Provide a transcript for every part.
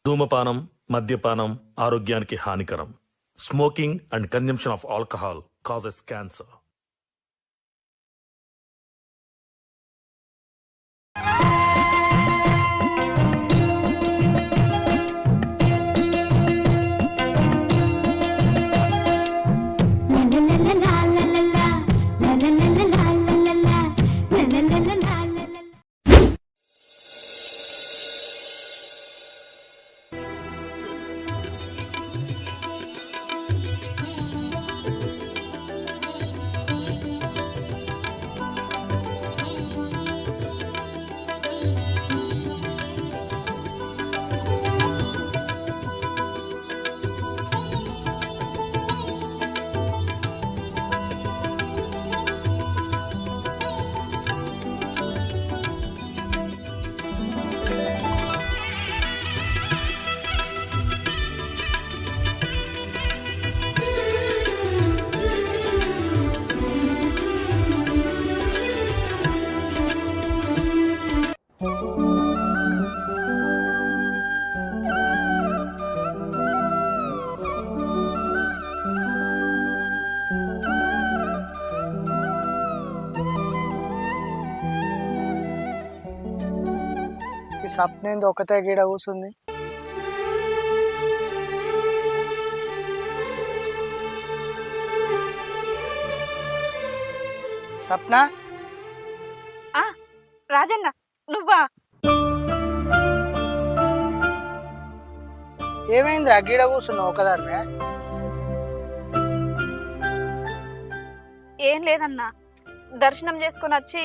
ధూమపానం, మద్యపానం ఆరోగ్యానికి హానికరం. Smoking and consumption of alcohol causes cancer. ఈ సప్నేంది ఒకతే గీడ కూర్చుంది. సప్న, రాజన్న నువ్వా? ఏమైందిరా గీడ కూర్చున్నావు ఒకదాన్నే? ఏం లేదన్నా, దర్శనం చేసుకుని వచ్చి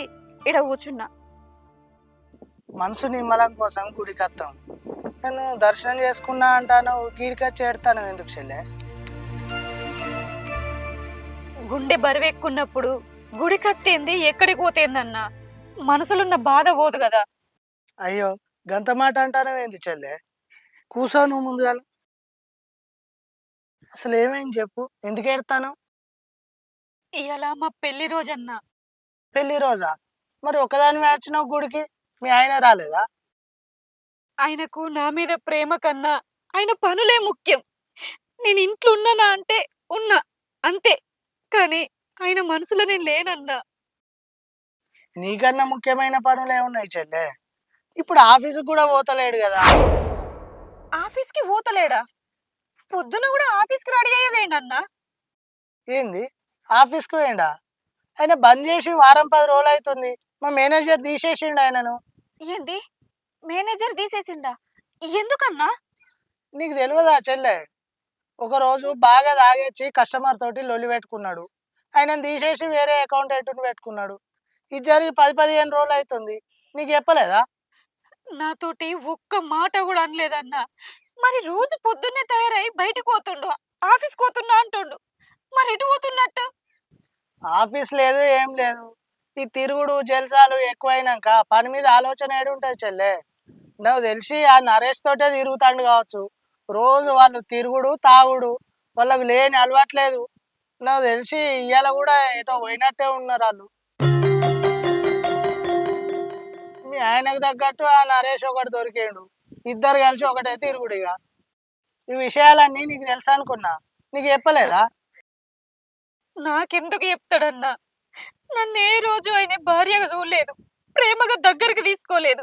ఇడ కూర్చున్నా. మనసు నిమ్మలం కోసం గుడికి వస్తాం. నేను దర్శనం చేసుకున్నా అంటాను, గీడికొచ్చి ఏడతాను ఎందుకు చెల్లె? గుండె బరువెక్కున్నప్పుడు గుడి కత్తేంది ఎక్కడికి పోతేందన్నా, మనసులున్న బాధ పోదు కదా. అయ్యో గంత మాట అంటాను ఏంది చెల్లె? కూసో నువ్వు ముందుగా. అసలు ఏమైంది చెప్పు, ఎందుకు ఏడతాను? ఇవాళ మా పెళ్లి రోజన్నా. పెళ్లి రోజా? మరి ఒకదాని వచ్చినావు గుడికి, మీ ఆయన రాలేదా? ఆయనకు నా మీద ప్రేమ కన్నా ఆయన పనులే ముఖ్యం. నేను ఇంట్లో ఉన్నానా అంటే ఉన్నా అంతే, కానీ ఆయన మనసులో నేను లేనన్నా. నీకన్నా ముఖ్యమైన పనులు ఏమున్నాయి చెల్లె? ఇప్పుడు ఆఫీసుకు కూడా పోతలేడు కదా. ఆఫీస్కి పోతలేడా? పొద్దున కూడా ఆఫీస్కి రెడీ అయ్యేవేండన్నా. ఏంది ఆఫీస్కి పోయిండా? ఆయన బంద్ చేసి వారం 10 రోజులు అవుతుంది. మా మేనేజర్ తీసేసిండు ఆయనను. ఏంది మేనేజర్ తీసేసిండా? ఎందుకన్నా? నీకు తెలియదా చెల్లె? ఒకరోజు బాగా తాగొచ్చి కస్టమర్ తోటి లొల్లి పెట్టుకున్నాడు. ఆయనను తీసేసి వేరే అకౌంటెంట్ని పెట్టుకున్నాడు. ఇది జరిగి 10-15 రోజులు అవుతుంది. నీకు చెప్పలేదా? నాతోటి ఒక్క మాట కూడా అనలేదన్నా. మరి రోజు పొద్దున్నే తయారై బయటకు పోతుండు, ఆఫీస్ పోతున్నా అంటుండు. మరి ఎటు పోతున్నట్టు? ఆఫీస్ లేదు ఏం లేదు. ఈ తిరుగుడు జల్సాలు ఎక్కువైనాక పని మీద ఆలోచన ఏడుంటుంది చెల్లె. నాకు తెలిసి ఆ నరేష్ తోటే తిరుగుతాండు కావచ్చు. రోజు వాళ్ళు తిరుగుడు తాగుడు, వాళ్ళకు లేని అలవాట్లేదు. నాకు తెలిసి ఇవాళ కూడా ఏటో పోయినట్టే ఉన్నారు వాళ్ళు. మీ ఆయనకు తగ్గట్టు ఆ నరేష్ ఒకటి దొరికిండు. ఇద్దరు కలిసి ఒకటే తిరుగుడిగా. ఈ విషయాలన్నీ నీకు తెలుసు అనుకున్నా, నీకు చెప్పలేదా? నాకెందుకు చెప్తాడన్నా? నన్ను ఏ రోజు ఆయన భార్యగా చూడలేదు, ప్రేమగా దగ్గరికి తీసుకోలేదు.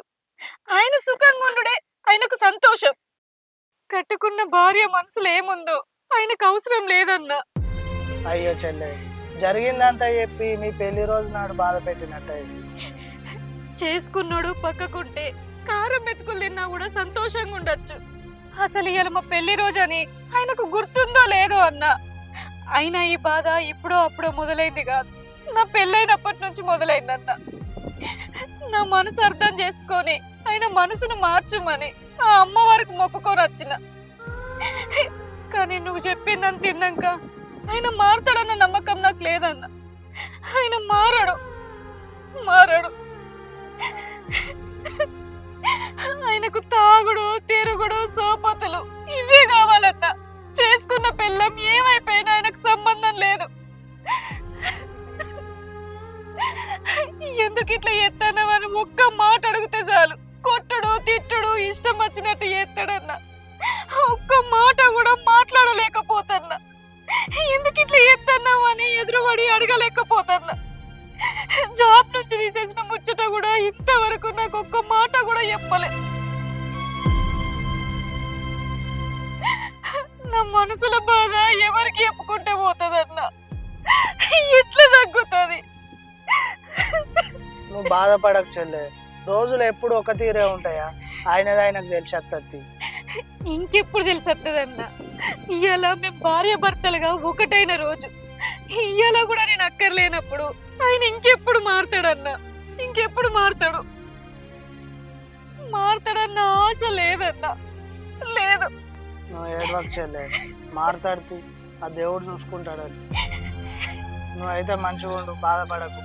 ఆయన సుఖంగా ఉండుడే ఆయనకు సంతోషం. కట్టుకున్న భార్య మనసులో ఏముందో ఆయనకు అవసరం లేదన్నా. అయ్యో చెల్లె, జరిగిందంతా చెప్పి మీ పెళ్లి రోజు నాడు బాధ పెట్టినట్టయింది. చేసుకున్నాడు పక్కకుంటే కారం మెతుకులు తిన్నా కూడా సంతోషంగా ఉండొచ్చు. అసలు ఇవాళ మా పెళ్లి రోజు అని ఆయనకు గుర్తుందో లేదో అన్నా. అయినా ఈ బాధ ఇప్పుడో అప్పుడో మొదలైంది కాదు, నా పెళ్ళైనప్పటి నుంచి మొదలైందన్న. నా మనసు అర్థం చేసుకొని ఆయన మనసును మార్చుమని ఆ అమ్మ వరకు మొక్కుకొని వచ్చిన. కానీ నువ్వు చెప్పిందని తిన్నాక ఆయన మారుతాడన్న నమ్మకం నాకు లేదన్న. ఆయన మారడు. ఆయనకు తాగుడు తిరుగుడు సోపతులు ఇవే కావాలన్న. చేసుకున్న పిల్లం ఏమైపోయినా ఆయనకు సంబంధం లేదు. ఎందుకు ఇట్లా ఎత్తానవని ఒక్క మాట అడిగితే చాలు కొట్టడు తిట్టడు ఇష్టం వచ్చినట్టు ఎత్తాడన్న. పడి అడగలేకపోతున్నా. జాబ్ నుంచి తీసేసిన ముచ్చట కూడా ఇంతవరకు నాకు ఒక్క మాట కూడా చెప్పలే. నా మనసుల బాధ ఎవరికి చెప్పుకుంటే పోతుందన్నా, ఎట్లా తగ్గుతుంది? నువ్వు బాధపడకు చెల్లె, రోజులు ఎప్పుడు ఒక తీరే ఉంటాయా? ఆయనది ఆయనకు తెలిసేత్తది. ఇంకెప్పుడు తెలిసత్తదన్నా? ఇవాళ మేము భార్య భర్తలుగా ఒకటైన రోజు, ఇవాళ కూడా నేను అక్కర్లేనప్పుడు ఆయన ఇంకెప్పుడు మారుతాడన్నా? ఇంకెప్పుడు మారుతాడన్న ఆశ లేదన్నా, లేదు. నువ్వు ఏడవకు చెల్లె, మాట్లాడుతూ ఆ దేవుడు చూసుకుంటాడని. నువ్వైతే మంచిగా ఉండు, బాధపడకు.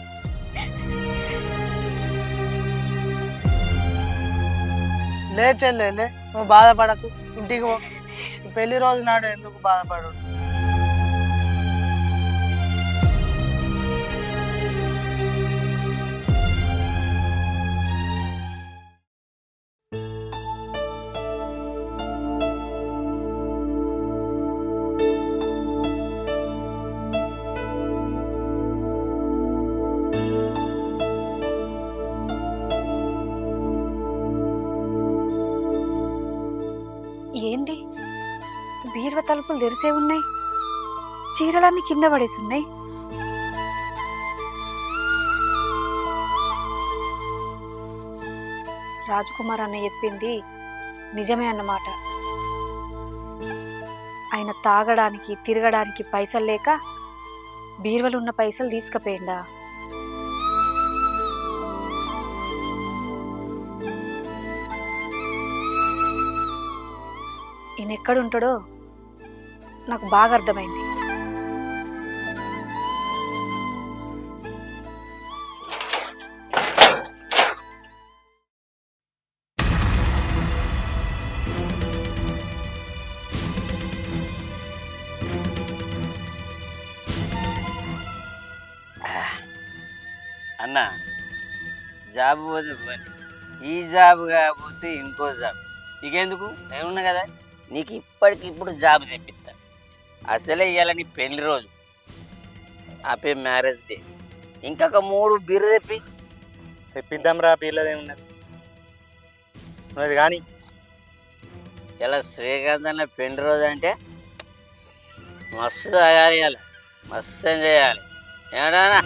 లే చెల్లె లే, నువ్వు బాధపడకు, ఇంటికి పో. పెళ్లి రోజు నాడు ఎందుకు బాధపడు? ఏంది బీరువ తలుపులు తెరిసే ఉన్నాయి, చీరలన్నీ కింద పడేసి ఉన్నాయి. రాజకుమార్ అన్న చెప్పింది నిజమే అన్నమాట. ఆయన తాగడానికి తిరగడానికి పైసలు లేక బీరువలు ఉన్న పైసలు తీసుకుపోయిండా? ఈయన ఎక్కడుంటాడో నాకు బాగా అర్థమైంది. అన్న జాబ్ పోతే పని, ఈ జాబ్ కాకపోతే ఇంకో జాబ్, నీకెందుకు? నేనున్నా కదా, నీకు ఇప్పటికిప్పుడు జాబ్ తెప్పిస్తా. అసలే ఇవాళ నీ పెళ్లి రోజు, ఆపే మ్యారేజ్ డే, ఇంకొక 3 బీర్లు తెప్పిద్దాం రా, బీర్లది ఏమున్నది నువ్వు కానీ. ఇలా శ్రీకాంత్ అన్న పెళ్లి రోజు అంటే మస్తు తాగాలి, ఇవాళ మస్తు ఎంజాయ్ చేయాలి. ఏమన్నా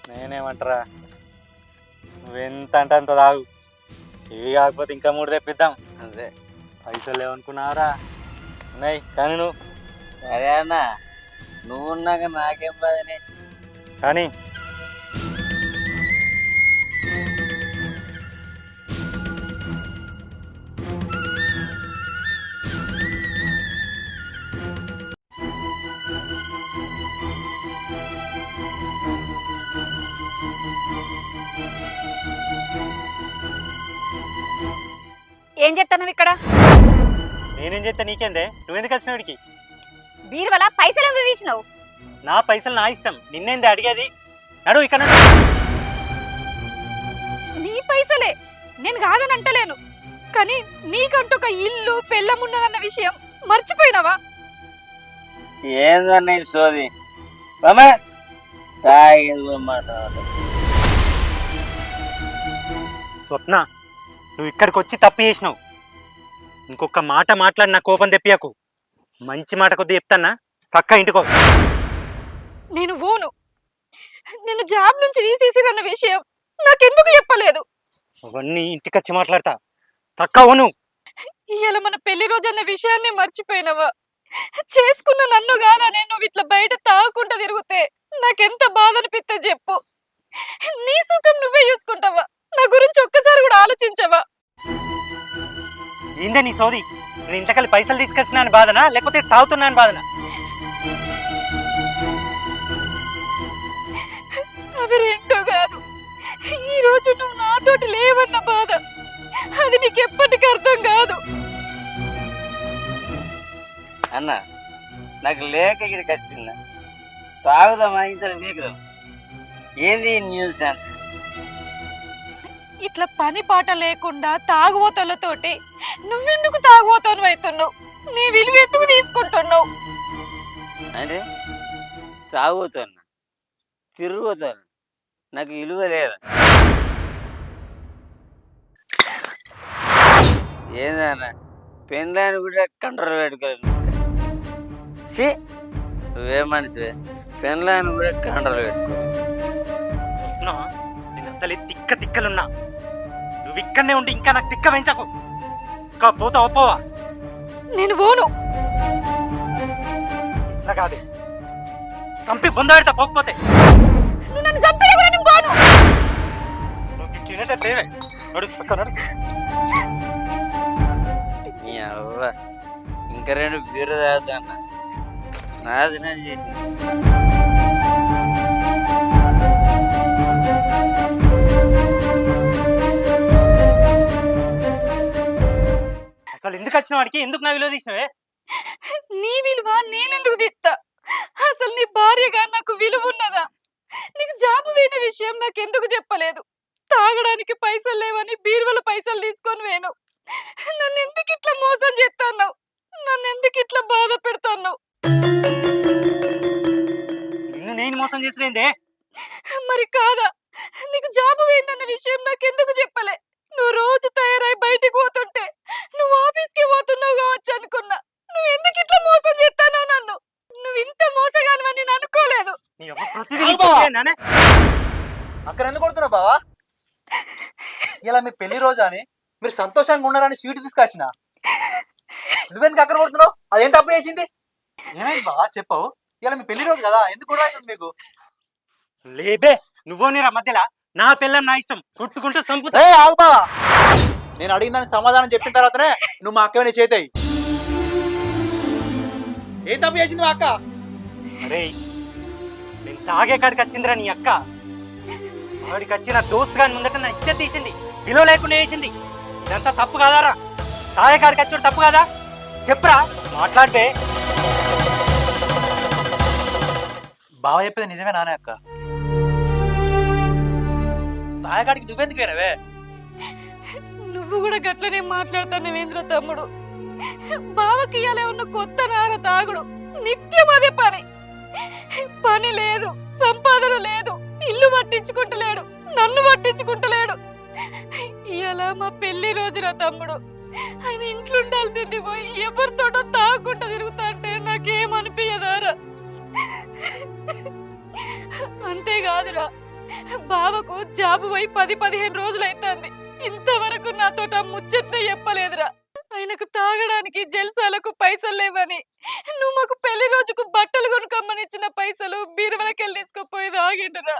నేనేమంటారా, నువ్వెంత అంటే అంత తాగు, ఇవి కాకపోతే ఇంకా 3 తెప్పిద్దాం. అంతే, పైసలు లేవనుకున్నావురా, ఉన్నాయి కానీ నువ్వు. సరే అన్న, నువ్వు ఉన్నాక నాకేం బాధనే. కానీ ఏం చేస్తున్నావు ఇక్కడ? నేనేం చేస్తా నీకేందే, నువ్వెందుకు వచ్చినావు ఇడికి? బీరువల పైసలు ఎందుకు తీసినావు? నా పైసలు నా ఇష్టం, నిన్నేంది అడిగేది? నడు ఇక్కడ. నీ పైసలే, నేను కాదని అంటలేను, కానీ నీకంటూ ఒక ఇల్లు పెళ్ళమున్నదన్న విషయం మర్చిపోయినావా? ఏందన్న ఈ సోది? బామా తాగేది మాట్లాడ. స్వప్న, నువ్వు ఇక్కడికి వచ్చి తప్పు చేసినావు. ఇంకొక మాట మాట్లాడి నా కోపం తెప్పియకు. మంచి మాట కొద్ది చెప్తానా, చక్క ఇంటికో. నేను పోను. నేను జాబ్ నుంచి తీసేసిరన్న విషయం నాకెందుకు చెప్పలేదు? అవన్నీ ఇంటికొచ్చి మాట్లాడతా, చక్క. ఇవాళ మన పెళ్లి రోజు అన్న విషయాన్ని మర్చిపోయినవా? చేసుకున్న నన్ను కాదనే నువ్వు ఇట్లా బయట తాగకుండా తిరిగితే నాకెంత బాధ అనిపిస్తే చెప్పు. నీ సుఖం నువ్వే చూసుకుంటావా? నా గురించి ఒక్కసారి కూడా ఆలోచించవా? ఏందే నీ సోది? నేను ఇంతకాలి పైసలు తీసుకొచ్చినా అని బాధనా, లేకపోతే తాగుతున్నా అని బాధనా? అవి రెండూ కాదు. ఈ రోజు నువ్వు నాతోటి లేవన్న బాధ, అది నీకెప్పటికీ అర్థం కాదు. అన్న, నాకు లేక ఇక్కడికి వచ్చిందా? తాగుదామా ఇంత వీకుదాం? ఏంది న్యూస్ సెన్స్? ఇట్లా పని పాట లేకుండా తాగుబోతలతోటి నువ్వెందుకు తాగుబోతాను అవుతున్నావు? నీ విలువ ఎందుకు తీసుకుంటున్నావు? అంటే తాగుతాను, తిరుగుతాను, నాకు విలువ లేదా? ఏందన్నా పెళ్ళాన్ని కూడా కంట్రోల్ పెట్టుకోలేదు. సి నువ్వే మనిషివే, పెళ్ళాన్ని కూడా కంట్రోల్ పెట్టుకో. స్వప్న, నేను అసలే తిక్కలున్నా. నువ్వు ఇక్కడనే ఉండి ఇంకా నాకు తిక్క పెంచకు. ఇంకా పోతావా పోవా? నేను పోను. ఇట్లా కాదు, చంపి బొంద పెడతా పోకపోతే. నువ్వు నన్ను చంపినా కూడా నేను పోను. నువ్వు తినేటట్లేవే. నడు పక్క నడు. నీ అవ్వ ఇంకా 2 బీరు తాగుతాన్న, నాశనం చేసి. అసలు ఎందుకు వచ్చిన వాడికి ఎందుకు నా విలువ తీసినవే? నీ విలువ నేనెందుకు తిత్తా? అసలు నీ భార్యగా నాకు విలువ ఉన్నదా? నీకు జాబు పోయిన విషయం నాకెందుకు చెప్పలేదు? తాగడానికి పైసలు లేవని బీరువల పైసలు తీసుకొని వేను. నన్ను ఎందుకు ఇట్లా మోసం చేస్తున్నావు? నన్ను ఎందుకు ఇట్లా బాధ పెడతాన్నావు? నిన్ను నేను మోసం చేసినేందే? మరి కాదా, నీకు జాబు పోయిందన్న విషయం నాకెందుకు చెప్పలే? నువ్వు రోజు తయారై బయటికి పోతుంటే నువ్వు ఆఫీస్కి పోతున్నావు కావచ్చు అనుకున్నా. నువ్వు ఎందుకు ఇట్లా మోసం చేస్తానో నన్ను? నువ్వు ఇంత మోసగానివని నేను అనుకోలేదు. నీ అవ్వ ప్రతిదీ చెప్పేనానే? అక్కడ ఎందుకు కొడుతున్నావు బావా? ఇలా మీ పెళ్లి రోజు అని మీరు సంతోషంగా ఉన్నారని స్వీట్ తీసుకొచ్చిన, నువ్వెందుకు అక్కడ కొడుతున్నావు? అదేం తప్పు చేసింది? ఏమైంది బావా చెప్పవు? ఇలా మీ పెళ్లి రోజు కదా, ఎందుకు కూడా అవుతుంది మీకు? లేబే, నువ్వు నీరా మధ్యలో. నా పిల్లం నా ఇష్టం, కొట్టుకుంటూ చంపుతా. ఏ ఆగు బావా, నేను అడిగిన దానికి సమాధానం చెప్పిన తర్వాతనే నువ్వు మా అక్కని చేతాయి. ఏం తప్పు చేసింది మా అక్క? అరే, నేను తాగే కాడికి వచ్చిందిరా నీ అక్క. వాడికి వచ్చిన దోస్తు గాని ముందట నా ఇచ్చ తీసింది, విలువ లేకుండా వేసింది. ఇదంతా తప్పు కాదారా? తాగే కాడికి వచ్చాడు తప్పు కాదా? చెప్పురా, మాట్లాడితే. బావ చెప్పేది నిజమే నానే అక్క. తాయగాడికి నువ్వెందుకు వేనవే? నువ్వు కూడా గట్లనే మాట్లాడుతానేంద్ర తమ్ముడు. బావకి ఇయ్యాలే ఉన్న కొత్త నార తాగుడు. నిత్యం అదే పని. పని లేదు, సంపాదన లేదు, ఇల్లు పట్టించుకుంటలేడు, నన్ను పట్టించుకుంటలేడు. ఇవాళ మా పెళ్లి రోజురా తమ్ముడు. ఆయన ఇంట్లో ఉండాల్సింది పోయి ఎవరితోటో తాగుకుంటూ తిరుగుతా అంటే నాకేమనిపించదారా? అంతేకాదురా, బావకు జాబు పోయి 10-15 రోజులు అవుతుంది. ఇంతవరకు నాతోట ముచ్చట్నే చెప్పలేదురా. ఆయనకు తాగడానికి జల్సాలకు పైసలు లేవని నువ్వు మాకు పెళ్లి రోజుకు బట్టలు కొనుక్కమ్మని ఇచ్చిన పైసలు బీరువలకెళ్ళి తీసుకుపోయి తాగిండురా.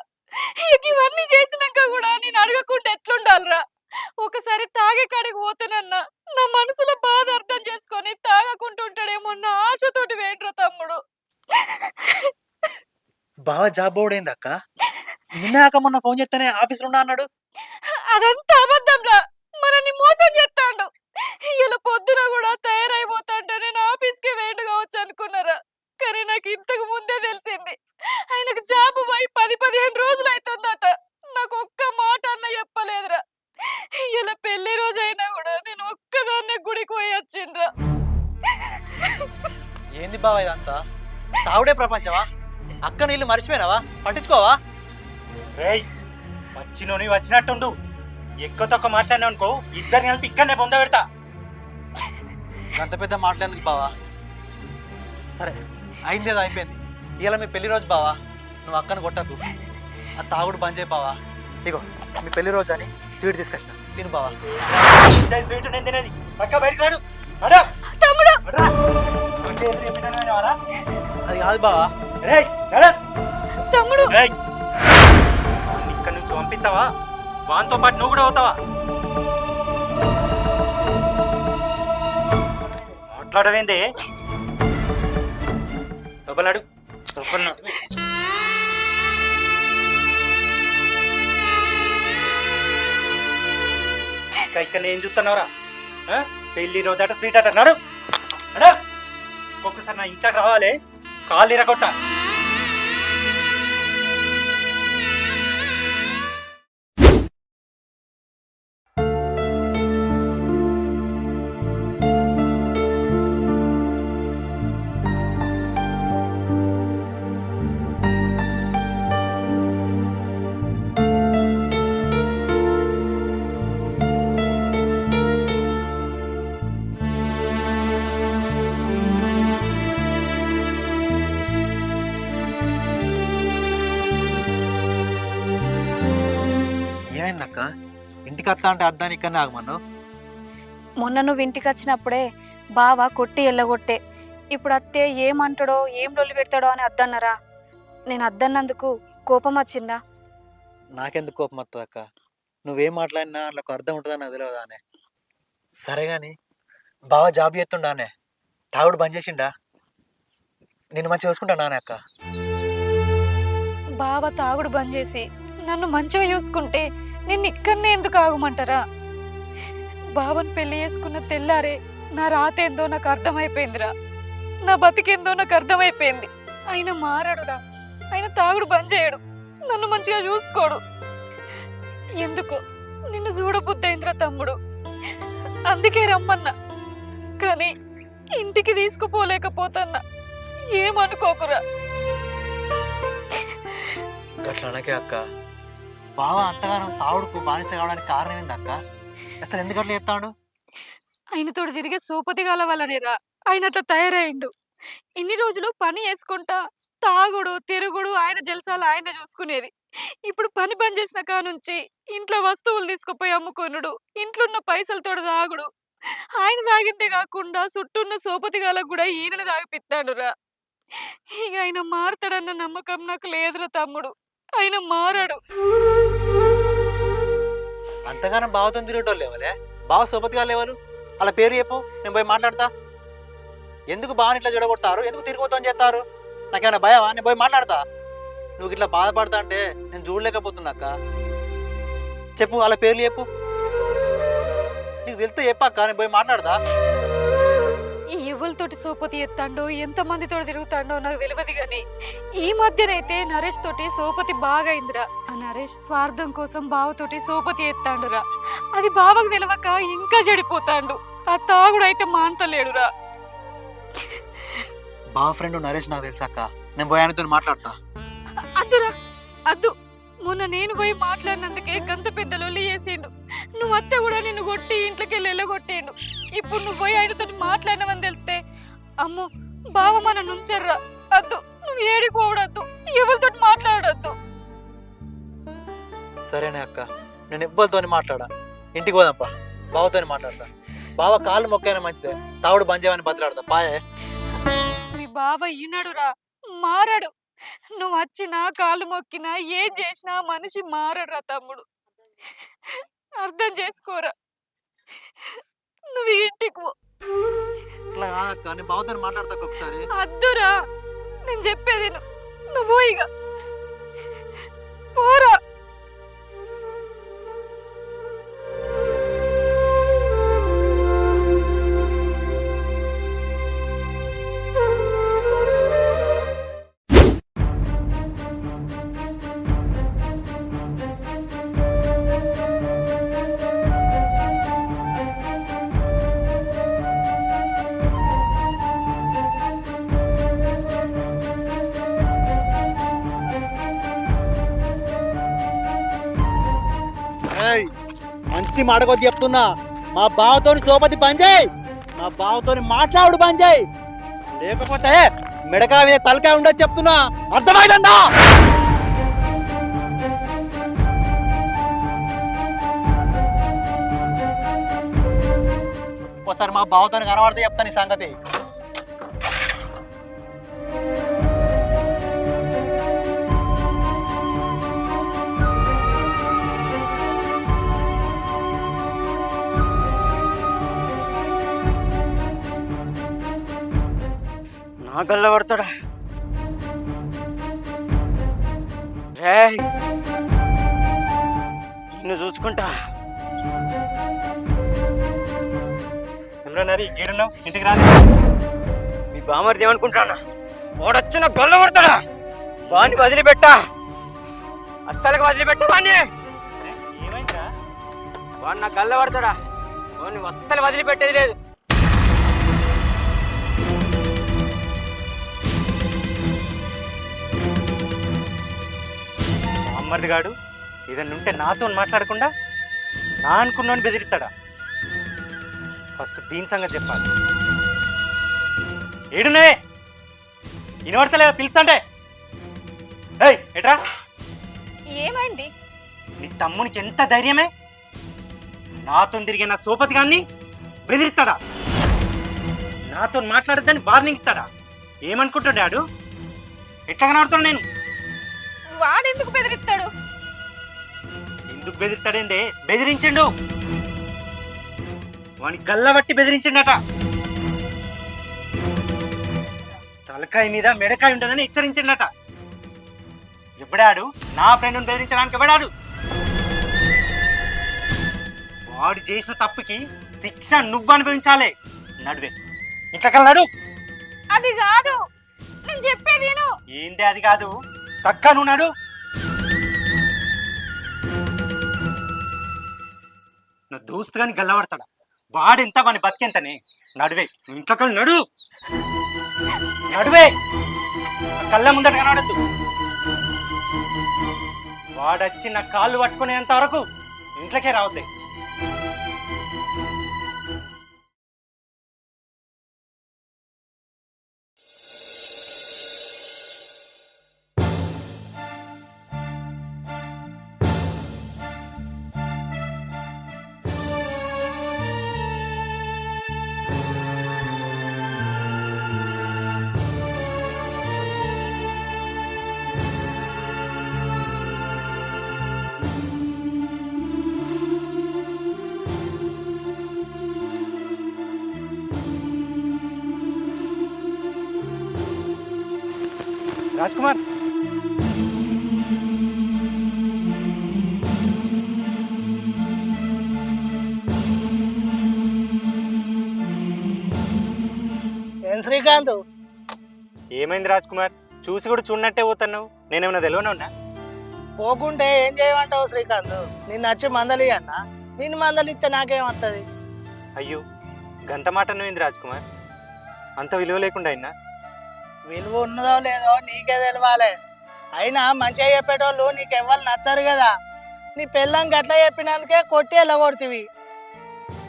ఇవన్నీ చేసినాక కూడా నేను అడగకుండా ఎట్లుండాలిరా? ఒకసారి తాగే కాడికి పోతానన్నా నా మనసులో బాధ అర్థం చేసుకొని తాగకుంటుంటాడేమో నా ఆశతోటి వేంట్రా తమ్ముడు. బావ జాబ్ బోర్డైంది అక్క. నిన్న అక్క మొన్న ఫోన్ చేస్తేనే ఆఫీసులో ఉన్నా అన్నాడు. అదంతా అబద్ధంరా, మనల్ని మోసం చేస్తాడు. ఇలా పొద్దున కూడా తయారైపోతాంటే నేను ఆఫీస్కి వేండు కావచ్చు అనుకున్నారా? కానీ నాకు ఇంతకు ముందే తెలిసింది ఆయనకు జాబు పోయి 10-15 రోజులు అవుతుందట. నాకు ఒక్క మాట అన్న చెప్పలేదురా. ఇలా పెళ్లి రోజు అయినా కూడా నేను ఒక్కదాన్నే గుడికి పోయి వచ్చిండ్రా. ఏంది బావ ఇదంతా? తావుడే ప్రపంచమా? అక్క నీళ్ళు మర్చిపోయినావా? పట్టించుకోవా? రేయ్, వచ్చినోని వచ్చినట్టుండు. ఎక్కువ తక్కువ మాట్లాడినా అనుకో, ఇద్దరిని కలిపి ఇక్కడనే బొంద పెడతా. అంత పెద్ద మాట్లాడేందుకు బావా? సరే, అయింది లేదా అయిపోయింది. ఇలా మీ పెళ్లి రోజు బావా, నువ్వు అక్కను కొట్టద్దు. ఆ తాగుడు బంద్ చేయి బావా. ఇగో మీ పెళ్లి రోజు అని స్వీట్ తీసుకొచ్చిన, తిను బావా. స్వీట్ నేను తినేది. పక్క బయటకు రాడు. అడా తమ్ముడు, అడా. అంటే ఎదురు చెప్పినాను వినవారా? అది కాదు బావా. రేయ్, నడు. తమ్ముడు, రేయ్, వాణ్ణి ఇక్కడి నుంచి పంపిస్తావా? వానితో పాటు నువ్వు కూడా అవుతావా? మాట్లాడవేందే? లోపలడు. ఇక్కడ ఏం చూస్తున్నావురా? పెళ్లి రోజు అట స్వీట్ అట. నడు నడు. ఒక్కసారి నా ఇంట్లోకి రావాలి, కాళ్ళు ఇరగొట్ట. అక్క ఇంటికి వస్తా అంటే అద్దాని ఇక్కడ ఆగమన్నావు. మొన్న నువ్వు ఇంటికి వచ్చినప్పుడే బావ కొట్టి ఎల్లగొట్టే. ఇప్పుడు అత్తే ఏమంటాడో ఏం లొల్లి పెడతాడో అని అద్దన్నారా? నేను అద్దన్నందుకు కోపం వచ్చిందా? నాకెందుకు కోపం వస్తుంది అక్క? నువ్వేం మాట్లాడినా వాళ్ళకు అర్థం ఉంటుందని నాకు తెలియదా అనే. సరే కానీ బావ జాబ్ చేస్తుండానే, తాగుడు బంద్ చేసిండా? నేను మంచిగా చూసుకుంటానే అక్క. బావ తాగుడు బంద్ చేసి నన్ను మంచిగా చూసుకుంటే నిన్ను ఇక్కడనే ఎందుకు ఆగమంటారా? బావని పెళ్లి చేసుకున్న తెల్లారే నా రాత ఏందో నాకు అర్థమైపోయిందిరా, నా బతికేందో నాకు అర్థమైపోయింది. ఆయన మారాడురా, ఆయన తాగుడు బంద్ చేయడు, నన్ను మంచిగా చూసుకోడు. ఎందుకో నిన్ను చూడబుద్దయిందిరా తమ్ముడు, అందుకే రమ్మన్నా. కానీ ఇంటికి తీసుకుపోలేకపోతున్నా, ఏమనుకోకురా. గట్లనకే అక్క. బావ అంతగానం తాగుడుకు బానిస కావడానికి కారణం ఏంది అక్క? అసలు ఎందుకు అట్లా చెప్తాడు? ఆయనతోడు తిరిగే సోపతి గాల వల్లనేరా ఆయన అట్లా తయారయ్యిండు. ఇన్ని రోజులు పని చేసుకుంటా తాగుడు తిరుగుడు ఆయన జలసాలు ఆయన చూసుకునేది. ఇప్పుడు పని బంద్ చేసిన కానుంచి ఇంట్లో వస్తువులు తీసుకుపోయి అమ్ముకొనుడు, ఇంట్లో ఉన్న పైసలతో తాగుడు. ఆయన తాగిందే కాకుండా చుట్టూన్న సోపతి గాలకు కూడా ఈయనని తాగిపిస్తాడురా. ఇక ఆయన మారుతాడన్న నమ్మకం నాకు లేదురా తమ్ముడు, ఆయన మారాడు. అంతగానం బావతో తిరిగేటోళ్ళు లేవలే? బావ సోపతి వాళ్ళు లేవారు? అలా పేరు చెప్పు, నేను పోయి మాట్లాడతా. ఎందుకు బావని ఇట్లా జడగొడతారు? ఎందుకు తిరిగిపోతామని చేస్తారు? నాకేమైనా భయమా? నేను పోయి మాట్లాడతా. నువ్వు ఇట్లా బాధపడతా అంటే నేను చూడలేకపోతున్నా అక్క. చెప్పు, అలా పేర్లు చెప్పు. నీకు తెలిస్తే చెప్పక్క, నేను పోయి మాట్లాడతా. ఈ ఎవరితోటి సోపతి ఎత్తాడో ఎంతమందితో తిరుగుతాడో నాకు తెలియదు కానీ ఈ మధ్యనైతే నరేష్ తోటి సోపతి బాగా అయిందిరా. ఆ నరేష్ స్వార్థం కోసం బావతోటి సోపతి ఎత్తాడురా. అది బావకు తెలియక ఇంకా చెడిపోతాడు. ఆ తాగుడు అయితే మాంతలేడురా. బావ ఫ్రెండ్ నరేష్ నాకు తెలుసక్క, నేను పోయి ఆయనతో మాట్లాడతా. అద్దురా అద్దు, మొన్న నేను పోయి మాట్లాడినందుకే గంత పెద్ద లొల్లి చేసిండు. నువ్వు అత్త కూడా నిన్ను కొట్టి ఇంట్లోకి వెళ్ళి వెళ్ళగొట్టిండు. ఇప్పుడు నువ్వు పోయి ఆయనతో మాట్లాడినవని తెలిస్తే అమ్మో బావ మన నుంచర్రా. అద్దు, నువ్వు ఏడిపోవడద్దు, ఎవరితో మాట్లాడద్దు. సరేనే అక్క, నేను ఎవ్వరితోని మాట్లాడా. ఇంటికి పోదాంపా, బావతోని మాట్లాడతా. బావ కాళ్ళు మొక్కైనా మంచిదే, తావుడు బంద్ చేయమని బతలాడతా. పాయే మీ బావ ఈనాడురా, మారాడు. నువ్వు వచ్చినా కాళ్ళు మొక్కినా ఏం చేసినా మనిషి మారడురా తమ్ముడు, అర్థం చేసుకోరా. నువ్వు ఇంటికి పో. ఇట్లా కాదక్క, నేను బావతోని మాట్లాడతా ఒకసారి. అద్దురా, నేను చెప్పేది నువ్వు ఇక పోరా. మంచి మాట కొద్ది చెప్తున్నా, మా బావతోని సోపతి బంద్ చేయి, మా బావతోని మాట్లాడు బంద్ చేయి. లేకపోతే మెడకాయ మీద తలకాయ ఉండదు చెప్తున్నా, అర్థమైందా? ఒకసారి మా బావతోని కనబడితే చెప్తాను ఈ సంగతి. నా గల్ల పడతాడా? రేయ్, నిన్ను చూసుకుంటా. నరి గీడున్నావు, ఇంటికి రాని. మీ బామర్ది ఏమనుకుంటానా? వాడొచ్చి నా గల్ల పడతాడా? వాడిని వదిలిపెట్టా, అస్సలుగా వదిలిపెట్టా వాడిని. ఏమైందా? వాడు నా గల్ల పడతాడా? వాడిని అస్సలు వదిలిపెట్టేది లేదు. అమ్మర్దిగాడు ఏదన్నా ఉంటే నాతో మాట్లాడకుండా నా అనుకున్నాను బెదిరిస్తాడా? ఫస్ట్ దీని సంగతి చెప్పాలి. ఏడునే వినబడతలే, పిలుస్తాంటే. ఏయ్ ఎట్రా? ఏమైంది? నీ తమ్మునికి ఎంత ధైర్యమే? నాతో తిరిగే నా సోపతి గాన్ని బెదిరిస్తాడా? నాతో మాట్లాడద్దని వార్నింగ్ ఇస్తాడా? ఏమనుకుంటాడు? ఎట్లా కనబడుతున్నా నేను? వాడెందుకు బెదిరిస్తాడు? ఎందుకు బెదిరిస్తాడేందే? బెదిరించిండు. వాని గల్లబట్టి బెదిరించిండట. తలకాయ మీద మెడకాయ ఉంటుందని హెచ్చరించిండట. ఎవడాడు నా ఫ్రెండ్ని బెదిరించడానికి? ఎవడాడు? వాడు చేసిన తప్పుకి శిక్ష నువ్వు అనుభవించాలి. నడువే ఇట్లా కలనాడు. అది కాదు, నేను చెప్పేది విను. ఏంది అది కాదు? చక్కా నువ్వు నాడు. నా దోస్తు గాని గల్లబడతాడా? వాడెంత వాని బతికెంతనే. నడువే ఇంట్లో కళ్ళు నడు. నడువే, కళ్ళ ముందట కనబడద్దు. వాడొచ్చి నా కాళ్ళు పట్టుకునేంత వరకు ఇంట్లోకే రావద్దే. రాజ్ కుమార్, ఏం శ్రీకాంత్, ఏమైంది రాజ్ కుమార్? చూసి కూడా చూడనట్టే పోతున్నావు. నేనేమన్నా తెలియనా ఉన్నా? పోకుంటే ఏం చేయమంటావు శ్రీకాంత్? నిన్ను వచ్చి మందలి అన్న, నిన్ను మందలిస్తే నాకేమవుతుంది? అయ్యో, గంత మాట అన్నమైంది రాజ్ కుమార్. అంత విలువ లేకుండా అయినా విలువ ఉన్నదో లేదో నీకే తెలవాలి. అయినా మంచిగా చెప్పేటోళ్ళు నీకెవ్వరు నచ్చరు కదా. నీ పెళ్ళం గట్లా చెప్పినందుకే కొట్టి వెళ్ళగొడుతుంది.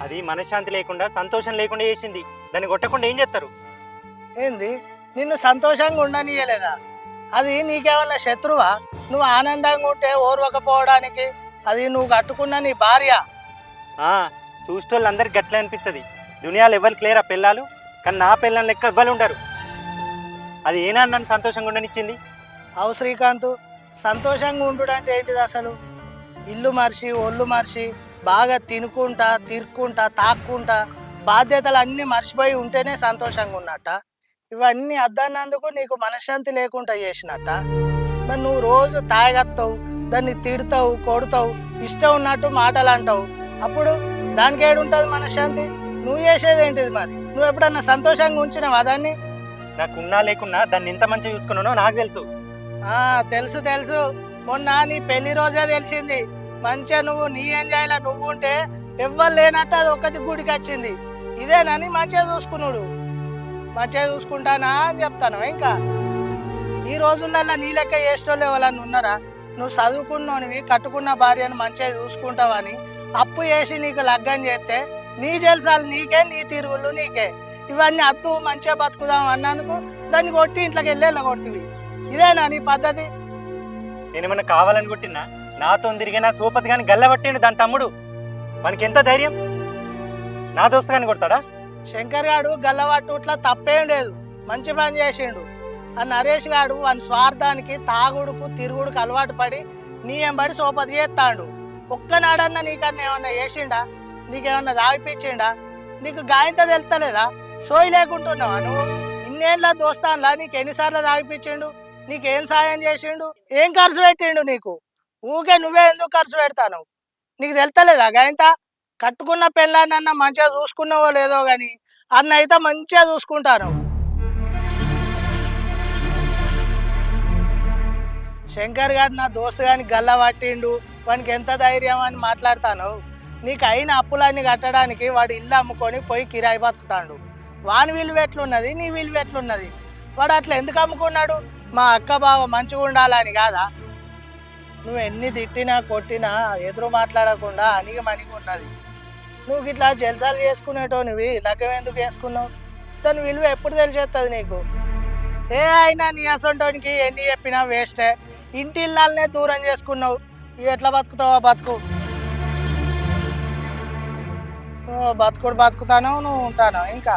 అది మనశ్శాంతి లేకుండా సంతోషం లేకుండా చేసింది. దాన్ని కొట్టకుండా ఏం చేస్తారు? ఏంది, నిన్ను సంతోషంగా ఉండనియలేదా? అది నీకేమన్నా శత్రువా? నువ్వు ఆనందంగా ఉంటే ఓర్వకపోవడానికి? అది నువ్వు కట్టుకున్న నీ భార్య. చూసేటోళ్ళు అందరికి గట్లా అనిపిస్తుంది. దునియాలో ఎవరికి లేరా పిల్లలు? కానీ నా పిల్లలు లెక్క ఇవ్వాలి ఉండరు. అది ఏనా నన్ను సంతోషంగా ఉండనిచ్చింది? అవు శ్రీకాంత్, సంతోషంగా ఉండు అంటే ఏంటిది అసలు? ఇల్లు మర్చి ఒళ్ళు మర్చి బాగా తినుకుంటా తిరుక్కుంటా తాక్కుంటా బాధ్యతలు అన్నీ మర్చిపోయి ఉంటేనే సంతోషంగా ఉన్నట్ట? ఇవన్నీ అద్దన్నందుకు నీకు మనశ్శాంతి లేకుండా చేసినట్ట? మరి నువ్వు రోజు తాగత్తావు, దాన్ని తిడతావు, కొడతావు, ఇష్టం ఉన్నట్టు మాటలు అంటావు. అప్పుడు దానికి ఏడుంటుంది మనశ్శాంతి? నువ్వు చేసేది ఏంటిది మరి? నువ్వు ఎప్పుడన్నా సంతోషంగా ఉంచినావా దాన్ని? నాకున్నా లేకున్నా దాన్ని ఎంత మంచిగా చూసుకున్నానో నాకు తెలుసు. తెలుసు తెలుసు, మొన్న నీ పెళ్లి రోజే తెలిసింది. మంచిగా నువ్వు నీ ఎంజాయ్లా నువ్వు ఉంటే ఎవ్వరు లేనట్టు అది ఒక్కటి గుడికి వచ్చింది. ఇదేనని మంచిగా చూసుకున్నాడు. మంచిగా చూసుకుంటానా అని చెప్తాను. ఇంకా ఈ రోజులలో నీ లెక్క చేసేటోళ్ళు ఎవరన్నా ఉన్నారా? నువ్వు చదువుకున్నోనివి, కట్టుకున్న భార్యను మంచిగా చూసుకుంటావని అప్పు చేసి నీకు లగ్గం చేస్తే నీ జల్సాలు నీకే, నీ తిరుగుళ్ళు నీకే. ఇవన్నీ అద్దు మంచిగా బతుకుదాం అన్నందుకు దాన్ని కొట్టి ఇంట్లోకి వెళ్ళేలా కొడుతుంది. ఇదేనా నీ పద్ధతి? నేనేమన్నా కావాలని కొట్టినా? నాతో తిరిగిన సోపతి గాని గల్లబట్టిండు దాని తమ్ముడు. మనకి ఎంత ధైర్యం? నా దోస్తు గాని కొడతాడా? శంకర్ గాడు గల్లబట్టుట్లా తప్పేం లేదు, మంచి పని చేసిండు. ఆ నరేష్ గాడు వాని స్వార్థానికి తాగుడుకు తిరుగుడుకు అలవాటు పడి నీ ఎంబడి సోపతి చేస్తాడు. ఒక్కనాడన్నా నీకన్నా ఏమన్నా చేసిండా? నీకేమన్నా దాగిపించిండా? నీకు గాయంతో తెలుస్తలేదా? సోయి లేకుంటున్నావా నువ్వు? ఇన్నేళ్ళ దోస్తాన్లా నీకు ఎన్నిసార్లు దాగిపించిండు? నీకేం సాయం చేసిండు? ఏం ఖర్చు పెట్టిండు నీకు? ఊకే నువ్వే ఎందుకు ఖర్చు పెడతాను? నీకు తెలుస్తలేదా గాయంత? కట్టుకున్న పెళ్ళాన్నన్నా మంచిగా చూసుకున్నావో లేదో గాని అన్న అయితే మంచిగా చూసుకుంటాను. శంకర్ గారు నా దోస్తు గాని గల్ల పట్టిండు, వానికి ఎంత ధైర్యం అని మాట్లాడతాను. నీకు అయిన అప్పులన్నీ కట్టడానికి వాడు ఇల్లు అమ్ముకొని పోయి కిరాయి బతుకుతాడు. వాని విలువ ఎట్లున్నది, నీ విలువ ఎట్లున్నది? వాడు అట్లా ఎందుకు అమ్ముకున్నాడు? మా అక్క బావ మంచిగా ఉండాలని కాదా? నువ్వు ఎన్ని తిట్టినా కొట్టినా ఎదురు మాట్లాడకుండా అణిగి మణిగి ఉన్నది. నువ్వు ఇట్లా జల్సాలు చేసుకునేటోనివి లగ్గం ఎందుకు చేసుకున్నావు? దాని విలువ ఎప్పుడు తెలిసేస్తుంది నీకు? అయినా నీ అసొంటోనికి ఎన్ని చెప్పినా వేస్టే. ఇంటి ఇళ్ళనే దూరం చేసుకున్నావు. ఇవి ఎట్లా బతుకుతావా బతుకు. బతుకుడు బతుకుతాను, నువ్వు ఉంటాను ఇంకా.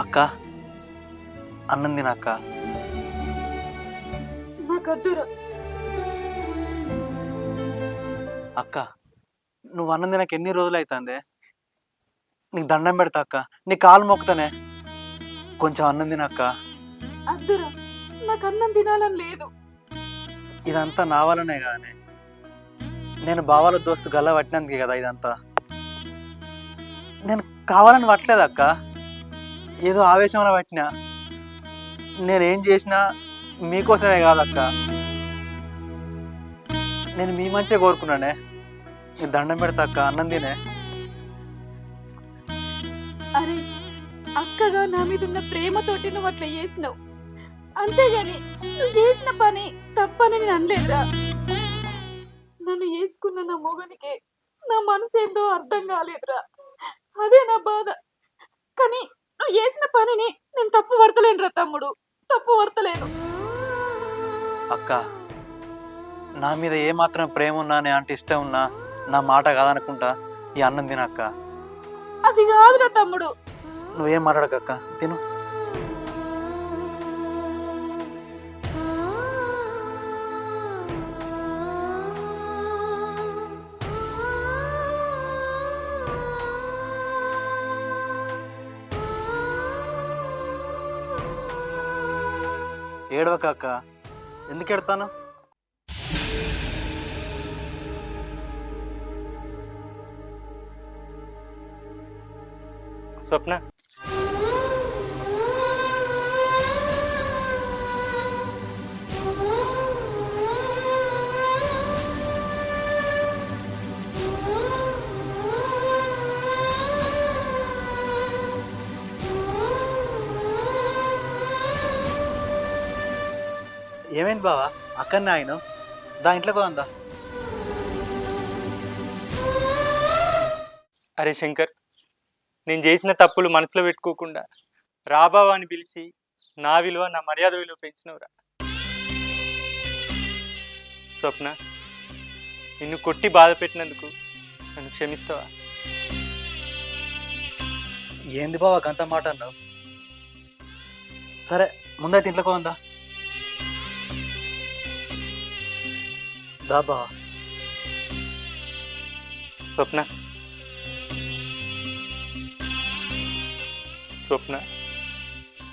అక్క అన్నం తినక్క. నాకు వద్దురా. అక్క నువ్వు అన్నం తినక ఎన్ని రోజులు అవుతుంది? నీకు దండం పెడతా అక్క, నీ కాలు మొక్కుతానే, కొంచెం అన్నం తినక్క. వద్దురా, నాకు అన్నం తినాలని లేదు. ఇదంతా నా వల్లనే కానీ, నేను బావాల దోస్తు గల్ల పట్టినందుకే కదా ఇదంతా. నేను కావాలని పట్టలేదు అక్క, ఏదో ఆవేశంలో పట్టినా. నేనేం చేసినా మీకోసమే కాదక్క, నేను మీ మంచిగా కోరుకున్నానే. నీ దండం పెడతా అక్క, అన్నం తినే. అరే, అక్కగా నా మీద ఉన్న ప్రేమతోటి నువ్వు అట్లా చేసినావు, అంతేగాని నువ్వు చేసిన పని తప్పని నేను అనలేదురా. నన్ను వేసుకున్న నా మొగనికే నా మనసు ఏందో అర్థం కాలేదురా, అదే నా బాధ. కానీ నువ్వు చేసిన పనిని నేను తప్పు పడతలేనురా తమ్ముడు, తప్పు పడతలేను. అక్క నా మీద ఏమాత్రం ప్రేమ ఉన్నా, నే అంటే ఇష్టం ఉన్నా, నా మాట కాదనుకుంటా ఈ అన్నం తినక్క. అది కాదురా తమ్ముడు. నువ్వేం మాట్లాడకక్క, తిను. ఏడవక అక్క, ఎందుకు ఎడతాను? స్వప్న, ఏమైంది బావా? అక్కడనే ఆయన దా ఇంట్లోకి పోందా. అరే శంకర్, నేను చేసిన తప్పులు మనసులో పెట్టుకోకుండా రాబావా అని పిలిచి నా విలువ, నా మర్యాద విలువ పెంచినవురా. స్వప్న, నిన్ను కొట్టి బాధ పెట్టినందుకు నన్ను క్షమిస్తావా? ఏంది బావా గంత మాట అన్నావు? సరే ముందైతే ఇంట్లోకి పోందా. దా బావా. స్వప్న, స్వప్న,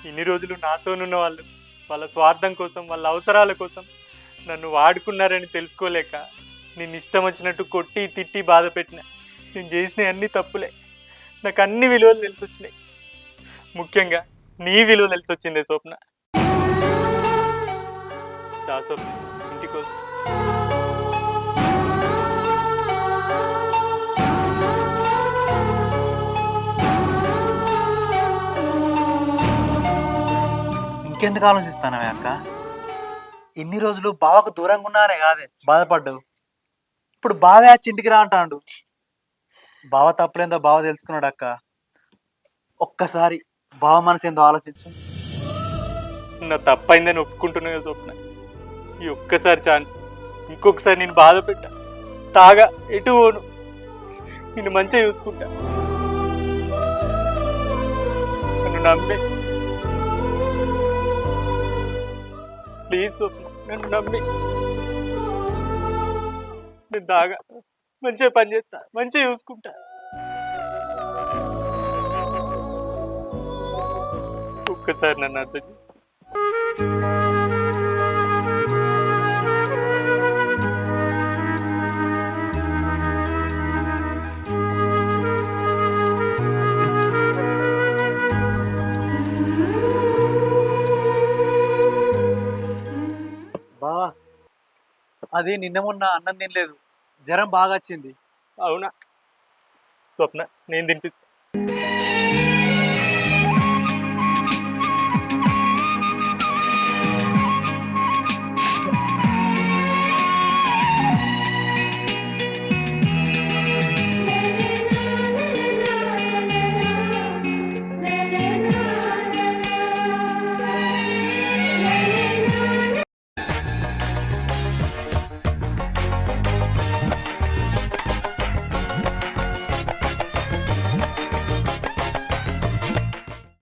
ఇన్ని రోజులు నాతోనున్న వాళ్ళు వాళ్ళ స్వార్థం కోసం, వాళ్ళ అవసరాల కోసం నన్ను వాడుకున్నారని తెలుసుకోలేక నేను ఇష్టం వచ్చినట్టు కొట్టి తిట్టి బాధ పెట్టిన. నేను చేసిన అన్ని తప్పులే, నాకు అన్ని విలువలు తెలిసి వచ్చినాయి. ముఖ్యంగా నీ విలువ తెలిసి వచ్చిందే స్వప్న. దా స్వప్న, ఇంటికోసం. ఇంకెందుకు ఆలోచిస్తానవే అక్క? ఇన్ని రోజులు బావకు దూరంగా ఉన్నానే కాదే బాధపడ్డావు. ఇప్పుడు బావే వచ్చి ఇంటికి రా అంటాడు. బావ తప్పులేందో బావ తెలుసుకున్నాడు అక్క. ఒక్కసారి బావ మనసు ఏందో ఆలోచించు. నా తప్పైందని ఒప్పుకుంటున్నా కదా స్వప్న. ఈ ఒక్కసారి ఛాన్స్, ఇంకొకసారి నేను బాధ పెట్టా, తాగా, ఎటు పోను, నిన్ను మంచిగా చూసుకుంటా. నన్ను నమ్మే, ప్లీజ్ స్వప్న, నన్ను నమ్మి. నేను తాగా, మంచిగా పని చేస్తా, మంచిగా చూసుకుంటా. ఒక్కసారి నన్ను అర్థం చేసుకో. అది నిన్న మొన్న అన్నం తినలేదు, జ్వరం బాగా వచ్చింది. అవునా స్వప్న, నేను తినిపిస్తా.